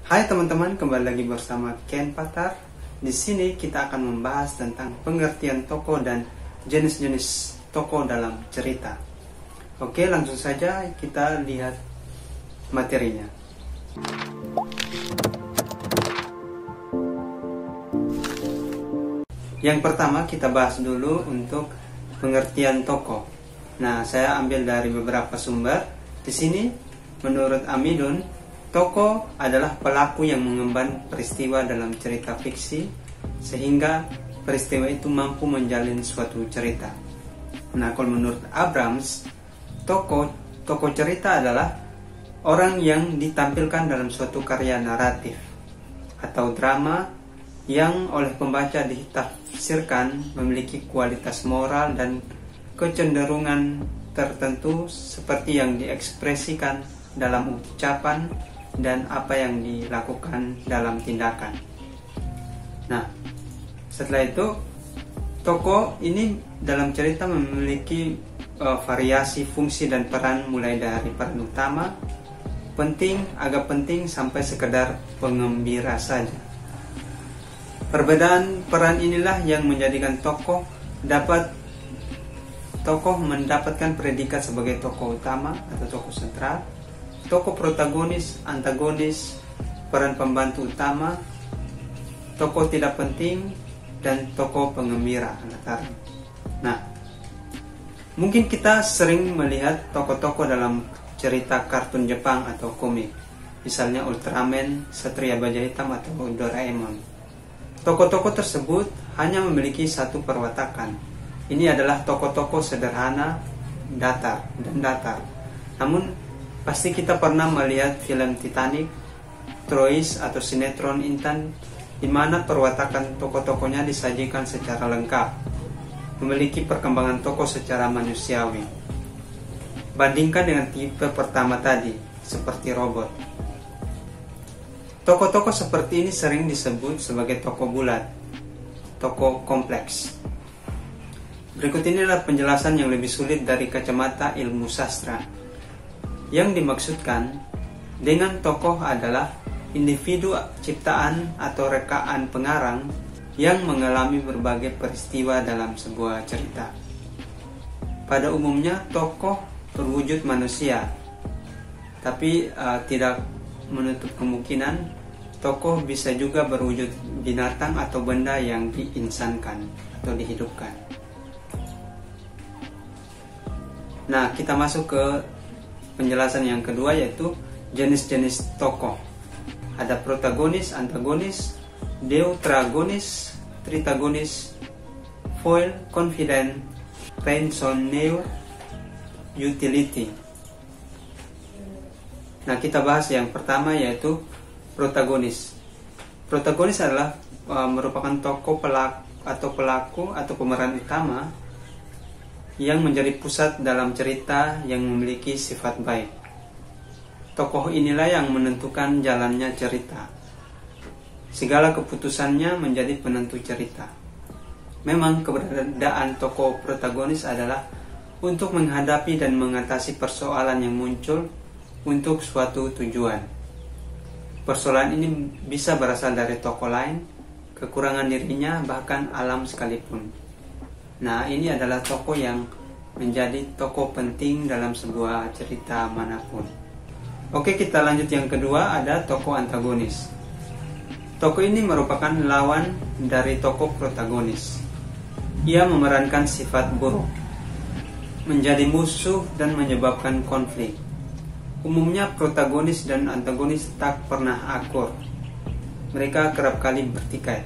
Hai teman-teman, kembali lagi bersama Ken Patar. Di sini kita akan membahas tentang pengertian tokoh dan jenis-jenis tokoh dalam cerita. Oke, langsung saja kita lihat materinya. Yang pertama kita bahas dulu untuk pengertian tokoh. Nah, saya ambil dari beberapa sumber. Di sini menurut Amidon, tokoh adalah pelaku yang mengemban peristiwa dalam cerita fiksi sehingga peristiwa itu mampu menjalin suatu cerita. Nah, kalau menurut Abrams, tokoh cerita adalah orang yang ditampilkan dalam suatu karya naratif atau drama yang oleh pembaca ditafsirkan memiliki kualitas moral dan kecenderungan tertentu seperti yang diekspresikan dalam ucapan dan apa yang dilakukan dalam tindakan. Nah, setelah itu tokoh ini dalam cerita memiliki variasi fungsi dan peran mulai dari peran utama, penting, agak penting sampai sekedar pengembira saja. Perbedaan peran inilah yang menjadikan tokoh mendapatkan predikat sebagai tokoh utama atau tokoh sentral, tokoh protagonis, antagonis, peran pembantu utama, tokoh tidak penting, dan tokoh pengembira. Nah, mungkin kita sering melihat tokoh-tokoh dalam cerita kartun Jepang atau komik, misalnya Ultraman, Satria Baja Hitam, atau Doraemon. Tokoh-tokoh tersebut hanya memiliki satu perwatakan. Ini adalah tokoh-tokoh sederhana, datar. Namun pasti kita pernah melihat film Titanic, Troyes atau sinetron Intan, di mana perwatakan tokoh-tokohnya disajikan secara lengkap, memiliki perkembangan tokoh secara manusiawi. Bandingkan dengan tipe pertama tadi, seperti robot. Tokoh-tokoh seperti ini sering disebut sebagai tokoh bulat, tokoh kompleks. Berikut ini adalah penjelasan yang lebih sulit dari kacamata ilmu sastra. Yang dimaksudkan dengan tokoh adalah individu ciptaan atau rekaan pengarang yang mengalami berbagai peristiwa dalam sebuah cerita. Pada umumnya tokoh berwujud manusia, tapi tidak menutup kemungkinan tokoh bisa juga berwujud binatang atau benda yang diinsankan atau dihidupkan. Nah, kita masuk ke penjelasan yang kedua, yaitu jenis-jenis tokoh. Ada protagonis, antagonis, deuteragonis, tritagonis, foil, confidant, ransomware, utility. Nah, kita bahas yang pertama, yaitu protagonis. Protagonis adalah merupakan tokoh pelaku atau pemeran utama yang menjadi pusat dalam cerita yang memiliki sifat baik. Tokoh inilah yang menentukan jalannya cerita. Segala keputusannya menjadi penentu cerita. Memang keberadaan tokoh protagonis adalah untuk menghadapi dan mengatasi persoalan yang muncul untuk suatu tujuan. Persoalan ini bisa berasal dari tokoh lain, kekurangan dirinya, bahkan alam sekalipun. Nah, ini adalah tokoh yang menjadi tokoh penting dalam sebuah cerita manapun. Oke, kita lanjut yang kedua, ada tokoh antagonis. Tokoh ini merupakan lawan dari tokoh protagonis. Ia memerankan sifat buruk, menjadi musuh dan menyebabkan konflik. Umumnya protagonis dan antagonis tak pernah akur. Mereka kerap kali bertikai.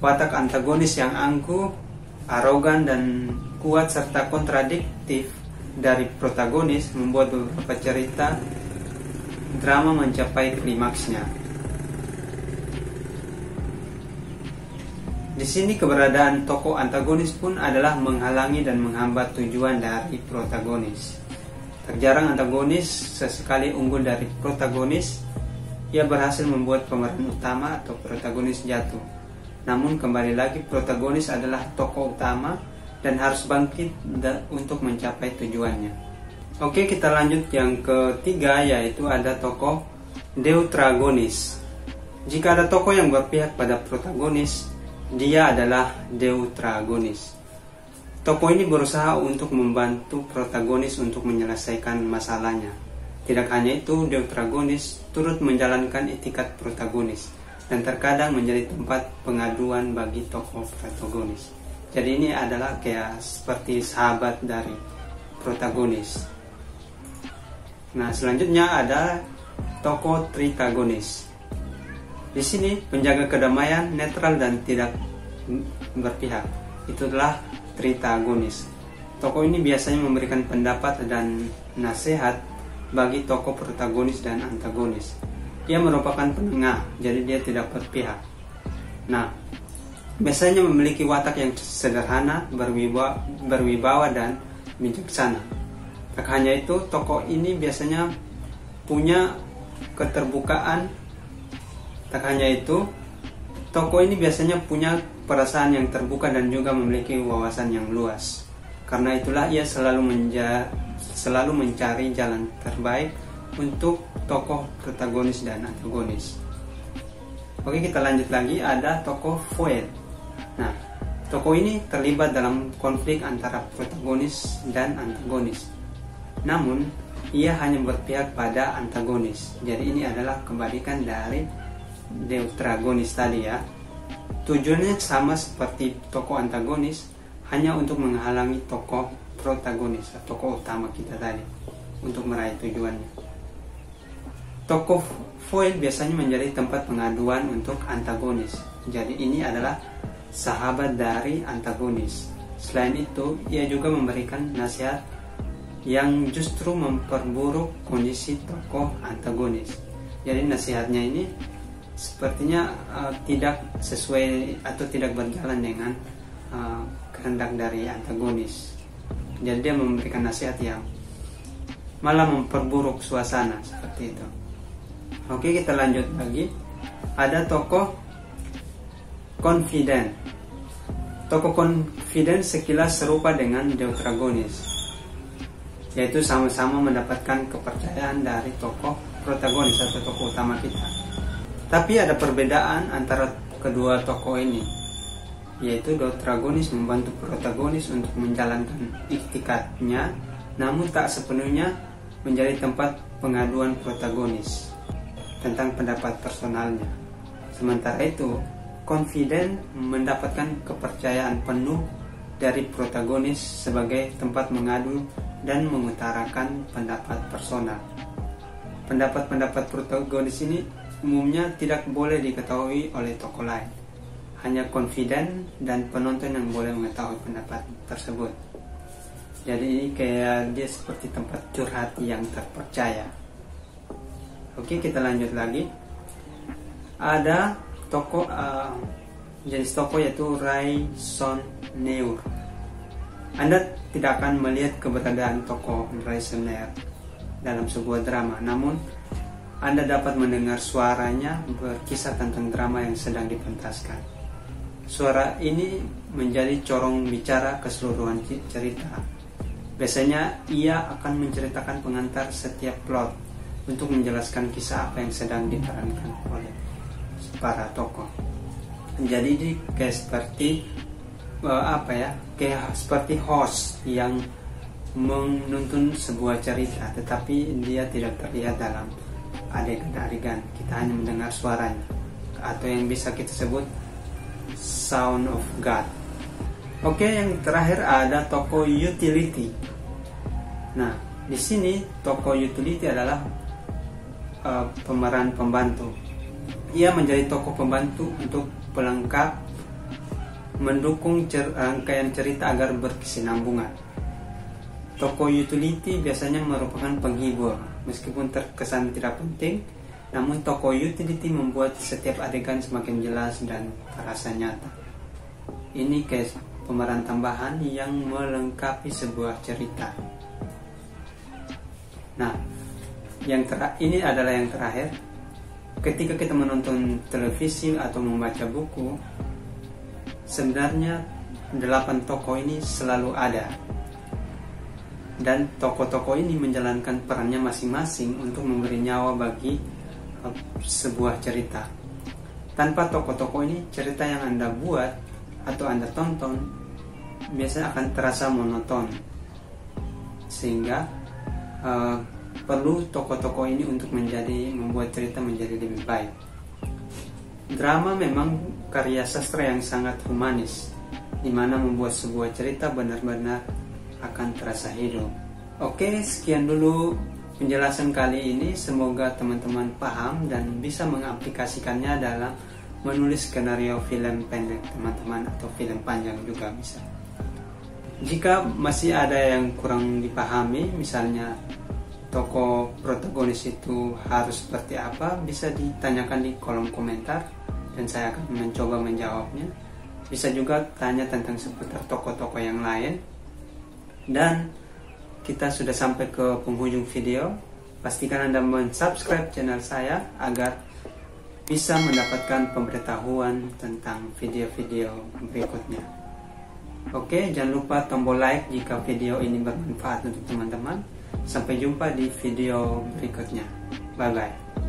Watak antagonis yang angkuh, arogan dan kuat serta kontradiktif dari protagonis membuat beberapa cerita drama mencapai klimaksnya. Di sini keberadaan tokoh antagonis pun adalah menghalangi dan menghambat tujuan dari protagonis. Tak jarang antagonis sesekali unggul dari protagonis. Ia berhasil membuat pemeran utama atau protagonis jatuh. Namun kembali lagi protagonis adalah tokoh utama dan harus bangkit untuk mencapai tujuannya. Oke, kita lanjut yang ketiga, yaitu ada tokoh Deuteragonis. Jika ada tokoh yang berpihak pada protagonis, dia adalah Deuteragonis. Tokoh ini berusaha untuk membantu protagonis untuk menyelesaikan masalahnya. Tidak hanya itu, Deuteragonis turut menjalankan etikat protagonis dan terkadang menjadi tempat pengaduan bagi tokoh protagonis. Jadi ini adalah kayak seperti sahabat dari protagonis. Nah, selanjutnya ada tokoh Tritagonis. Di sini penjaga kedamaian, netral dan tidak berpihak. Itulah Tritagonis. Tokoh ini biasanya memberikan pendapat dan nasihat bagi tokoh protagonis dan antagonis. Ia merupakan penengah, jadi dia tidak berpihak. Nah, biasanya memiliki watak yang sederhana, berwibawa dan bijaksana. Tak hanya itu, tokoh ini biasanya punya keterbukaan. Tak hanya itu, tokoh ini biasanya punya perasaan yang terbuka dan juga memiliki wawasan yang luas. Karena itulah ia selalu mencari jalan terbaik untuk tokoh protagonis dan antagonis. Oke, kita lanjut lagi, ada tokoh foil. Nah, tokoh ini terlibat dalam konflik antara protagonis dan antagonis. Namun, ia hanya berpihak pada antagonis. Jadi ini adalah kebalikan dari Deuteragonis tadi ya. Tujuannya sama seperti tokoh antagonis, hanya untuk menghalangi tokoh protagonis atau tokoh utama kita tadi untuk meraih tujuannya. Tokoh foil biasanya menjadi tempat pengaduan untuk antagonis. Jadi ini adalah sahabat dari antagonis. Selain itu, ia juga memberikan nasihat yang justru memperburuk kondisi tokoh antagonis. Jadi nasihatnya ini sepertinya tidak sesuai atau tidak berjalan dengan kehendak dari antagonis. Jadi dia memberikan nasihat yang malah memperburuk suasana seperti itu. Oke, kita lanjut lagi. Ada tokoh confident. Tokoh confident sekilas serupa dengan Deuteragonis, yaitu sama-sama mendapatkan kepercayaan dari tokoh protagonis atau tokoh utama kita. Tapi ada perbedaan antara kedua tokoh ini, yaitu Deuteragonis membantu protagonis untuk menjalankan iktikadnya, namun tak sepenuhnya menjadi tempat pengaduan protagonis tentang pendapat personalnya. Sementara itu, confident mendapatkan kepercayaan penuh dari protagonis sebagai tempat mengadu dan mengutarakan pendapat personal. Pendapat-pendapat protagonis ini umumnya tidak boleh diketahui oleh tokoh lain. Hanya confident dan penonton yang boleh mengetahui pendapat tersebut. Jadi ini kayak dia seperti tempat curhat yang terpercaya. Oke, kita lanjut lagi. Ada tokoh jenis tokoh yaitu Raisonneur. Anda tidak akan melihat keberadaan tokoh Raisonneur dalam sebuah drama, namun Anda dapat mendengar suaranya berkisah tentang drama yang sedang dipentaskan. Suara ini menjadi corong bicara keseluruhan cerita. Biasanya ia akan menceritakan pengantar setiap plot untuk menjelaskan kisah apa yang sedang diperankan oleh para tokoh. Jadi ini kayak seperti kayak seperti host yang menuntun sebuah cerita, tetapi dia tidak terlihat dalam adegan-adegan. Kita hanya mendengar suaranya, atau yang bisa kita sebut sound of God. Oke, yang terakhir ada tokoh utility. Nah, di sini tokoh utility adalah pemeran pembantu. Ia menjadi tokoh pembantu untuk pelengkap, mendukung rangkaian cerita agar berkesinambungan. Tokoh utility biasanya merupakan penghibur, meskipun terkesan tidak penting. Namun tokoh utility membuat setiap adegan semakin jelas dan terasa nyata. Ini kayak pemeran tambahan yang melengkapi sebuah cerita. Nah, ini adalah yang terakhir. Ketika kita menonton televisi atau membaca buku, sebenarnya 8 tokoh ini selalu ada. Dan tokoh-tokoh ini menjalankan perannya masing-masing untuk memberi nyawa bagi sebuah cerita. Tanpa tokoh-tokoh ini, cerita yang Anda buat atau Anda tonton biasanya akan terasa monoton, sehingga perlu tokoh-tokoh ini untuk membuat cerita menjadi lebih baik. Drama memang karya sastra yang sangat humanis, di mana membuat sebuah cerita benar-benar akan terasa hidup. Oke, sekian dulu penjelasan kali ini. Semoga teman-teman paham dan bisa mengaplikasikannya dalam menulis skenario film pendek teman-teman, atau film panjang juga bisa. Jika masih ada yang kurang dipahami, misalnya tokoh protagonis itu harus seperti apa, bisa ditanyakan di kolom komentar dan saya akan mencoba menjawabnya. Bisa juga tanya tentang seputar tokoh-tokoh yang lain. Dan kita sudah sampai ke penghujung video. Pastikan Anda mensubscribe channel saya agar bisa mendapatkan pemberitahuan tentang video-video berikutnya. Oke, jangan lupa tombol like jika video ini bermanfaat untuk teman-teman. Sampai jumpa di video berikutnya. Bye bye.